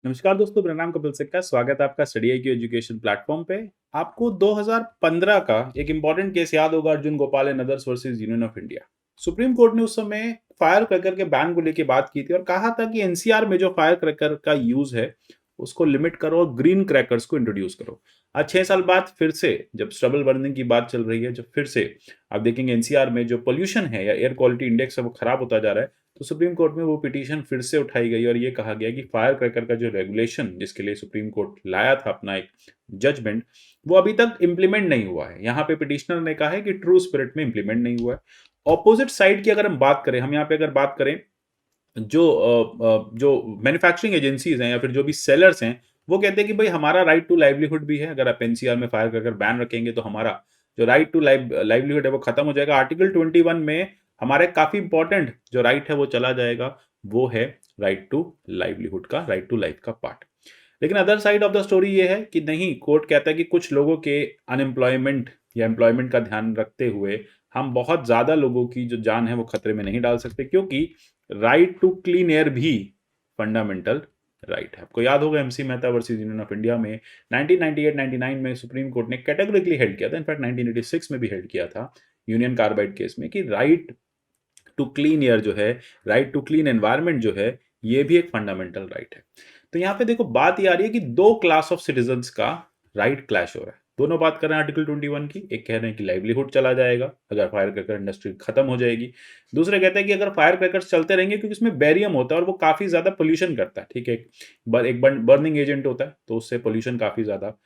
नमस्कार दोस्तों, मेरा नाम कपिल सिक्का है। स्वागत है आपका स्टडी IQ एजुकेशन प्लेटफॉर्म पे। आपको 2015 का एक इंपॉर्टेंट केस याद होगा, Arjun Gopal and others versus union of India. Supreme court ने उस समय फायर क्रैकर के बैन को लेकर बात की थी और कहा था कि एनसीआर में जो फायर क्रैकर का यूज है उसको लिमिट करो और ग्रीन क्रैकर्स को इंट्रोड्यूस करो। आज 6 साल बाद फिर से जब स्टबल बर्निंग की बात चल रही है, जब फिर से आप देखेंगे एनसीआर में जो पोल्यूशन है या एयर क्वालिटी इंडेक्स है वो खराब होता जा रहा है, तो सुप्रीम कोर्ट में वो पिटीशन फिर से उठाई गई और ये कहा गया कि फायर क्रैकर का जो रेगुलेशन जिसके लिए सुप्रीम कोर्ट लाया था अपना एक जजमेंट, वो अभी तक इंप्लीमेंट नहीं हुआ है। यहाँ पे पिटिशनर ने कहा है कि ट्रू स्पिरिट में इंप्लीमेंट नहीं हुआ है। ऑपोजिट साइड की अगर हम बात करें, हम यहाँ पे अगर बात करें जो मैन्युफैक्चरिंग एजेंसीज हैं या फिर जो भी सेलर्स हैं, वो कहते हैं कि भाई हमारा राइट टू लाइवलीहुड भी है। अगर आप एनसीआर में फायर क्रैकर बैन रखेंगे तो हमारा जो राइट टू लाइवलीहुड है वो खत्म हो जाएगा। आर्टिकल 21 में हमारे काफी इंपॉर्टेंट जो राइट है वो चला जाएगा, वो है राइट टू लाइवलीहुड का, राइट टू लाइफ का पार्ट। लेकिन other side of the story ये है कि नहीं, कोर्ट कहता है कि कुछ लोगों के अनएम्प्लॉयमेंट या एम्प्लॉयमेंट का ध्यान रखते हुए हम बहुत ज्यादा लोगों की जो जान है वो खतरे में नहीं डाल सकते, क्योंकि राइट टू क्लीन एयर भी फंडामेंटल राइट है। आपको याद होगा MC Mehta versus union of India में 1998-99 में सुप्रीम कोर्ट ने कैटेगोरिकली हेल्ड किया था, इनफैक्ट 1986 में भी हेल्ड किया था यूनियन कार्बाइड केस में, कि राइट टू क्लीन एयर जो है, राइट टू क्लीन एनवायरनमेंट जो है, ये भी एक फंडामेंटल राइट है। तो यहाँ पे देखो बात ये आ रही है कि दो क्लास ऑफ सिटीजन्स का राइट क्लैश हो रहा है। दोनों बात कर रहे हैं आर्टिकल 21 की। एक कह रहे हैं कि लाइवलीहुड चला जाएगा अगर फायर क्रैकर इंडस्ट्री खत्म हो जाएगी। दूसरे कहते हैं कि अगर फायर क्रैकर्स चलते रहेंगे, क्योंकि इसमें बेरियम होता है और वो काफी ज्यादा पोल्यूशन करता है, ठीक है, एक बर्निंग एजेंट होता है, तो उससे पोल्यूशन काफी ज्यादा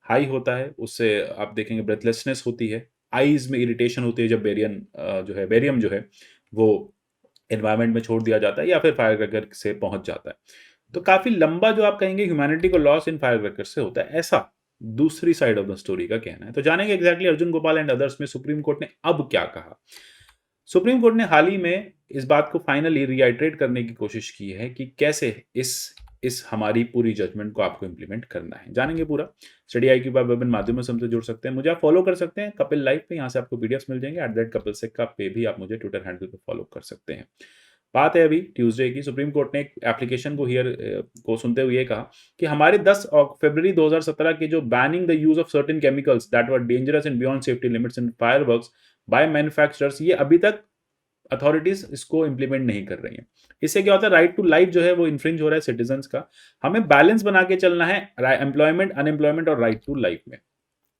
हाई होता है। उससे आप देखेंगे ब्रेथलेसनेस होती है, आईज में इरिटेशन होती है जब बेरियम जो है वो एनवायरनमेंट में छोड़ दिया जाता है या फिर फायर क्रैकर से पहुंच जाता है। तो काफी लंबा जो आप कहेंगे ह्यूमैनिटी को लॉस इन फायर क्रैकर से होता है, ऐसा दूसरी साइड ऑफ द स्टोरी का कहना है। तो जानेंगे exactly Arjun Gopal and others में सुप्रीम कोर्ट ने अब क्या कहा। सुप्रीम कोर्ट ने हाल ही में इस बात को फाइनली रीआइट्रेट करने की कोशिश की है कि कैसे इस हमारी पूरी जजमेंट को आपको इंप्लीमेंट करना है। जानेंगे पूरा। स्टडी IQ पर विभिन्न माध्यमों से हमसे जुड़ सकते हैं। मुझे आप फॉलो कर सकते हैं कपिल लाइव पे, यहाँ से आपको पीडीएफ मिल जाएंगे। @कपिल सिक्का पे भी आप मुझे ट्विटर हैंडल पे फॉलो कर सकते हैं। बात है अभी ट्यूसडे की। सुप्रीम कोर्ट ने एक एप्लीकेशन को सुनते हुए कहा कि हमारे 10 फरवरी 2017 के जो banning the use of certain chemicals that were dangerous and beyond safety limits in fireworks by manufacturers, ये अभी तक अथॉरिटीज इसको इंप्लीमेंट नहीं कर रही हैं। इससे क्या होता है, राइट टू लाइफ जो है वो इन्फ्रिंज हो रहा है सिटीजन्स का। हमें बैलेंस बना के चलना है एम्प्लॉयमेंट, अनएम्प्लॉयमेंट और राइट टू लाइफ में।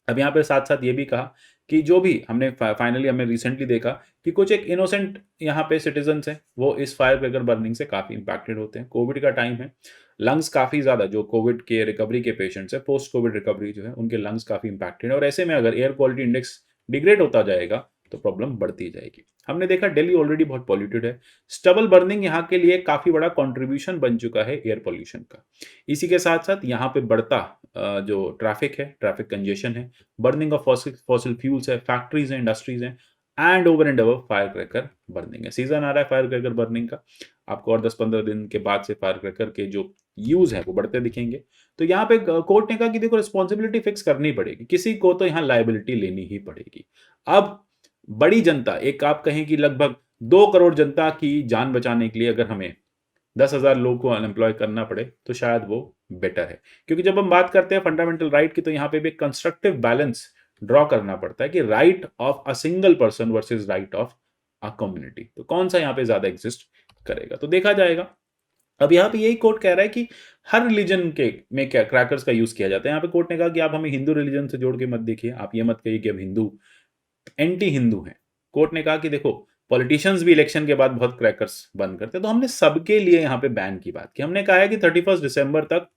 अब यहाँ पे साथ साथ ये भी कहा कि जो भी हमने रिसेंटली देखा कि कुछ एक इनोसेंट यहाँ पे सिटीजन्स हैं, वो इस फायर क्रैकर बर्निंग से काफी इंपैक्टेड होते हैं। कोविड का टाइम है, लंग्स काफी ज्यादा, जो कोविड के रिकवरी के पेशेंट्स है, पोस्ट कोविड रिकवरी जो है, उनके लंग्स काफी इंपैक्टेड है। और ऐसे में अगर एयर क्वालिटी इंडेक्स डिग्रेड होता जाएगा तो प्रॉब्लम बढ़ती जाएगी। हमने देखा दिल्ली ऑलरेडी बहुत पॉल्यूटेड है। स्टबल बर्निंग यहाँ के लिए काफी बड़ा कंट्रीब्यूशन बन चुका है एयर पॉल्यूशन का। इसी के साथ साथ यहाँ पे बढ़ता जो ट्रैफिक है, ट्रैफिक कंजेशन है, बर्निंग ऑफ फॉसिल फ्यूल्स है, फैक्ट्रीज है, इंडस्ट्रीज हैं, and over and over fire cracker burning है। सीजन आ रहा है फायर क्रैकर बर्निंग का, आपको और 10-15 दिन के बाद से फायर क्रैकर के जो यूज है वो बढ़ते दिखेंगे। तो यहाँ पे कोर्ट ने कहा कि देखो रिस्पॉन्सिबिलिटी फिक्स करनी पड़ेगी, किसी को तो यहाँ लाइबिलिटी लेनी ही पड़ेगी। अब बड़ी जनता, एक आप कहें कि लगभग 2 करोड़ जनता की जान बचाने के लिए अगर हमें 10,000 लोगों को अनएम्प्लॉय करना पड़े तो शायद वो बेटर है। क्योंकि जब हम बात करते हैं फंडामेंटल राइट की, तो यहाँ पे भी कंस्ट्रक्टिव बैलेंस ड्रॉ करना पड़ता है कि right of a single person versus right of a community, तो कौन सा यहाँ पे ज्यादा एग्जिस्ट करेगा, तो देखा जाएगा। अब यहाँ पे यही कोर्ट कह रहा है कि हर रिलीजन के में क्या क्रैकर्स का यूज किया जाता है। यहाँ पे कोर्ट ने कहा कि आप हमें हिंदू रिलीजन से जोड़ के मत देखिए, आप ये मत कहिए कि अब हिंदू एंटी हिंदू हैं। कोर्ट ने कहा कि देखो पॉलिटिशियंस भी इलेक्शन के बाद बहुत क्रैकर्स बंद करते हैं, तो हमने सबके लिए यहाँ पे बैन की बात की। हमने कहा है कि 31 दिसंबर तक,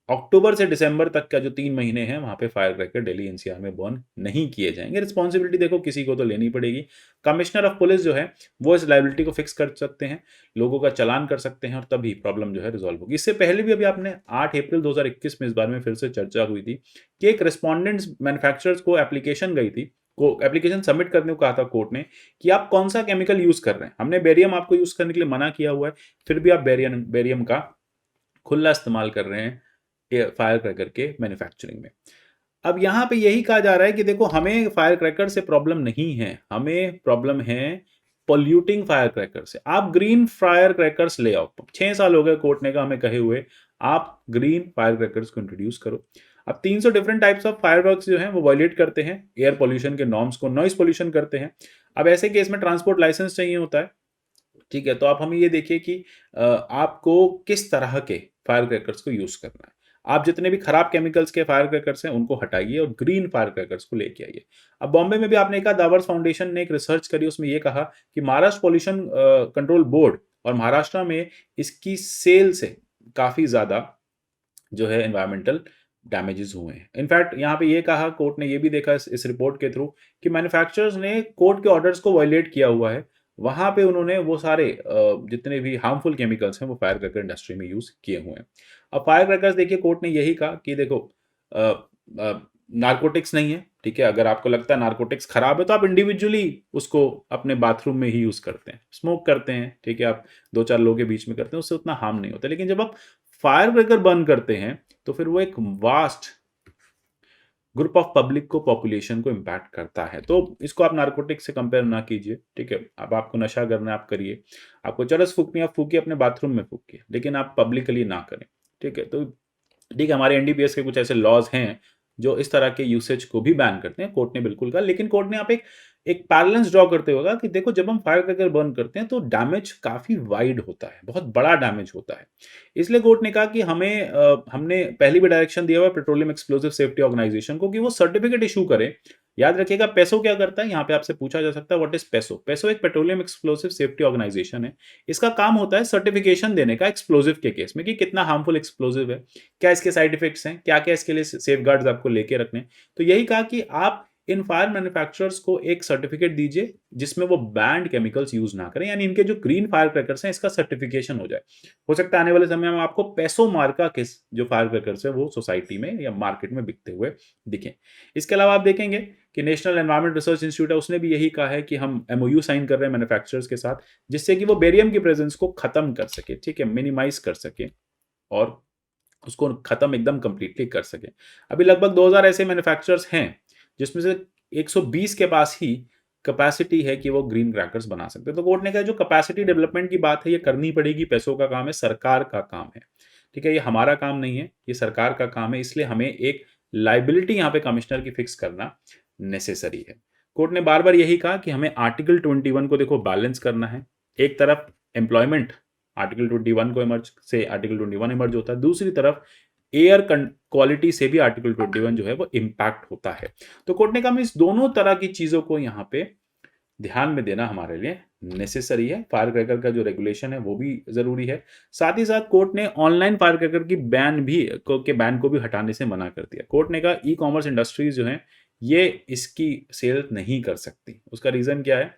अक्टूबर से दिसंबर तक का जो 3 महीने हैं, वहां पे फायर क्रैकर दिल्ली एनसीआर में बर्न नहीं किए जाएंगे। रिस्पॉन्सिबिलिटी देखो किसी को तो लेनी पड़ेगी। कमिश्नर ऑफ पुलिस जो है वो इस लाइबिलिटी को फिक्स कर सकते हैं, लोगों का चालान कर सकते हैं और तभी प्रॉब्लम जो है रिजॉल्व होगी। इससे पहले भी अभी आपने 8 अप्रैल 2021 में इस बारे में फिर से चर्चा हुई थी कि एक रिस्पॉन्डेंट्स मैन्युफैक्चरर्स को एप्लीकेशन गई थी, को एप्लीकेशन सबमिट करने को कहा था कोर्ट ने कि आप कौन सा केमिकल यूज कर रहे हैं। हमने बेरियम आपको यूज करने के लिए मना किया हुआ है, फिर भी आप बेरियम का खुला इस्तेमाल कर रहे हैं फायर क्रैकर के मैन्युफैक्चरिंग में। अब यहां पे यही कहा जा रहा है कि देखो हमें फायर क्रैकर से प्रॉब्लम नहीं है, हमें प्रॉब्लम है पॉल्यूटिंग फायर क्रैकर से। आप ग्रीन फायर क्रैकर्स ले आओ। 6 साल हो गए कोर्ट ने कहा हमें कहे हुए, आप ग्रीन फायर क्रैकर्स को इंट्रोड्यूस करो। अब 300 डिफरेंट टाइप्स ऑफ फायरवर्क्स जो हैं वो वायलेट करते हैं एयर पोल्यूशन के नॉर्म्स को, नॉइस पोल्यूशन करते हैं। अब ऐसे केस में ट्रांसपोर्ट लाइसेंस चाहिए होता है, ठीक है। तो आप हमें ये देखिए कि आपको किस तरह के फायर क्रैकर्स को यूज करना है। आप जितने भी खराब केमिकल्स के फायर क्रैकर्स हैं उनको हटाइए और ग्रीन फायर क्रैकर्स को लेके आइए। अब बॉम्बे में भी आपने कहा, दावर्स फाउंडेशन ने एक रिसर्च करी, उसमें ये कहा कि महाराष्ट्र पॉल्यूशन कंट्रोल बोर्ड और महाराष्ट्र में इसकी सेल से काफी ज्यादा जो है एनवायरमेंटल डैमेजेस हुए हैं। इनफैक्ट यहाँ पे ये कहा, कोर्ट ने ये भी देखा इस रिपोर्ट के थ्रू कि मैन्युफैक्चरर्स ने कोर्ट के ऑर्डर्स को वायलेट किया हुआ है। वहां पे उन्होंने वो सारे जितने भी हार्मफुल केमिकल्स हैं वो फायर क्रैकर इंडस्ट्री में यूज किए हुए हैं। अब फायर क्रैकर्स देखिए, कोर्ट ने यही कहा कि देखो नारकोटिक्स नहीं है, ठीक है। अगर आपको लगता है नारकोटिक्स खराब है तो आप इंडिविजुअली उसको अपने बाथरूम में ही यूज करते हैं, स्मोक करते हैं, ठीक है, आप 2-4 लोगों के बीच में करते हैं, उससे उतना हार्म नहीं होता। लेकिन जब आप फायर क्रैकर बर्न करते हैं तो फिर वो एक वास्ट ग्रुप ऑफ पब्लिक को, पॉपुलेशन को इम्पैक्ट करता है। तो इसको आप नारकोटिक से कंपेयर ना कीजिए, ठीक है। अब आपको नशा करना है आप करिए, आपको चरस फूकनी है आप फूकिए, अपने बाथरूम में फूकिए, लेकिन आप पब्लिकली ना करें, ठीक है। तो ठीक है, हमारे एनडीपीएस के कुछ ऐसे लॉज हैं जो इस तरह के यूसेज को भी बैन करते हैं, कोर्ट ने बिल्कुल कहा। लेकिन कोर्ट ने यहाँ पे एक बैलेंस ड्रॉ करते हुए कहा कि देखो, जब हम फायर क्रैकर बर्न करते हैं तो डैमेज काफी वाइड होता है, बहुत बड़ा डैमेज होता है। इसलिए कोर्ट ने कहा कि हमने पहली भी डायरेक्शन दिया हुआ पेट्रोलियम एक्सप्लोसिव सेफ्टी ऑर्गेनाइजेशन को कि वो सर्टिफिकेट इशू करे। याद रखिएगा, पेसो क्या करता है, यहाँ पे आपसे पूछा जा सकता है व्हाट इज पेसो। पेसो एक पेट्रोलियम एक्सप्लोसिव सेफ्टी ऑर्गेनाइजेशन है। इसका काम होता है सर्टिफिकेशन देने का एक्सप्लोसिव के केस में कि कितना हार्मफुल एक्सप्लोसिव है, क्या इसके साइड इफेक्ट्स हैं, क्या क्या इसके लिए सेफगार्ड्स आपको लेके रखने। तो यही कहा कि आप इन फायर मैन्युफैक्चरर्स को एक सर्टिफिकेट दीजिए जिसमें वो बैंड केमिकल्स यूज ना करें, यानी इनके जो ग्रीन फायर क्रैकर्स हैं इसका सर्टिफिकेशन हो जाए। हो सकता है आने वाले समय में आपको पेसो मार्का के जो फायर क्रैकर्स है वो सोसाइटी में या मार्केट में बिकते हुए दिखें। इसके अलावा आप देखेंगे कि नेशनल एनवायरमेंट रिसर्च इंस्टीट्यूट है, उसने भी यही कहा है कि हम एमओयू साइन कर रहे हैं मैन्युफैक्चरर्स के साथ, जिससे कि वो बेरियम की प्रेजेंस को खत्म कर सके, ठीक है, मिनिमाइज कर सके और उसको खत्म एकदम कंप्लीटली कर सके। अभी लगभग 2000 ऐसे मैन्युफैक्चरर्स हैं जिसमें से 120 के पास ही कैपेसिटी है कि वो ग्रीन क्रैकर्स बना सकते हैं। तो कोर्ट ने कहा जो कैपेसिटी डेवलपमेंट की बात है ये करनी पड़ेगी, पैसों का काम है, सरकार का काम है, ठीक है, ये हमारा काम नहीं है, ये सरकार का काम है। इसलिए हमें एक लाइबिलिटी यहाँ पे कमिश्नर की फिक्स करना नेसेसरी है। कोर्ट ने बार बार यही कहा कि हमें आर्टिकल 21 को देखो बैलेंस करना है। एक तरफ एम्प्लॉयमेंट आर्टिकल 21 को इमर्ज से आर्टिकल 21 इमर्ज होता है, दूसरी तरफ एयर क्वालिटी से भी आर्टिकल 21 जो है वो इंपैक्ट होता है। तो कोर्ट ने कहा इस दोनों तरह की चीजों को यहाँ पे ध्यान में देना हमारे लिए नेसेसरी है। फायर क्रैकर का जो रेगुलेशन है वो भी जरूरी है। साथ ही साथ कोर्ट ने ऑनलाइन फायर क्रैकर की बैन को भी हटाने से मना कर दिया। कोर्ट ने कहा ई कॉमर्स इंडस्ट्रीज जो है ये इसकी सेल नहीं कर सकती। उसका रीजन क्या है?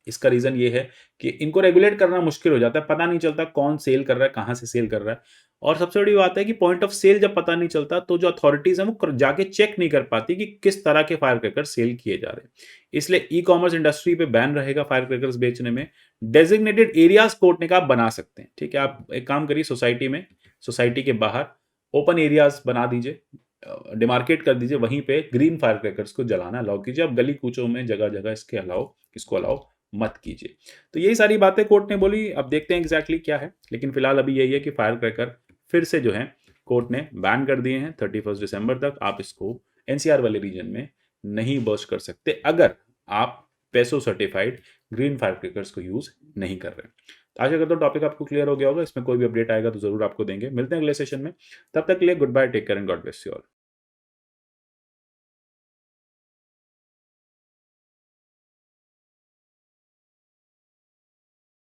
इसका रीजन ये है कि इनको रेगुलेट करना मुश्किल हो जाता है, पता नहीं चलता कौन सेल कर रहा है, कहां से सेल कर रहा है। और सबसे बड़ी बात है कि पॉइंट ऑफ सेल जब पता नहीं चलता तो जो अथॉरिटीज हैं वो जाके चेक नहीं कर पाती कि किस तरह के फायर क्रैकर सेल किए जा रहे हैं। इसलिए ई कॉमर्स इंडस्ट्री पे बैन रहेगा फायर क्रैकर्स बेचने में। डेजिग्नेटेड एरियाज कोर्ट ने कहा बना सकते हैं, ठीक है। आप एक काम करिए, सोसाइटी के बाहर ओपन एरियाज बना दीजिए, डिमार्केट कर दीजिए, वहीं पे ग्रीन फायर क्रैकर्स को जलाना अलाउ कीजिए। अब गली कूचों में जगह जगह इसको अलाउ मत कीजिए। तो यही सारी बातें कोर्ट ने बोली। अब देखते हैं एग्जैक्टली क्या है, लेकिन फिलहाल अभी यही है कि फायर क्रैकर फिर से जो है कोर्ट ने बैन कर दिए हैं। 31 दिसंबर तक आप इसको एनसीआर वाले रीजन में नहीं बर्स्ट कर सकते अगर आप peso certified green fire crackers को यूज नहीं कर रहे। तो आशा करता हूँ टॉपिक आपको क्लियर हो गया होगा। इसमें कोई भी अपडेट आएगा तो जरूर आपको देंगे। मिलते हैं अगले सेशन में, तब तक के लिए goodbye, take care and God bless you all.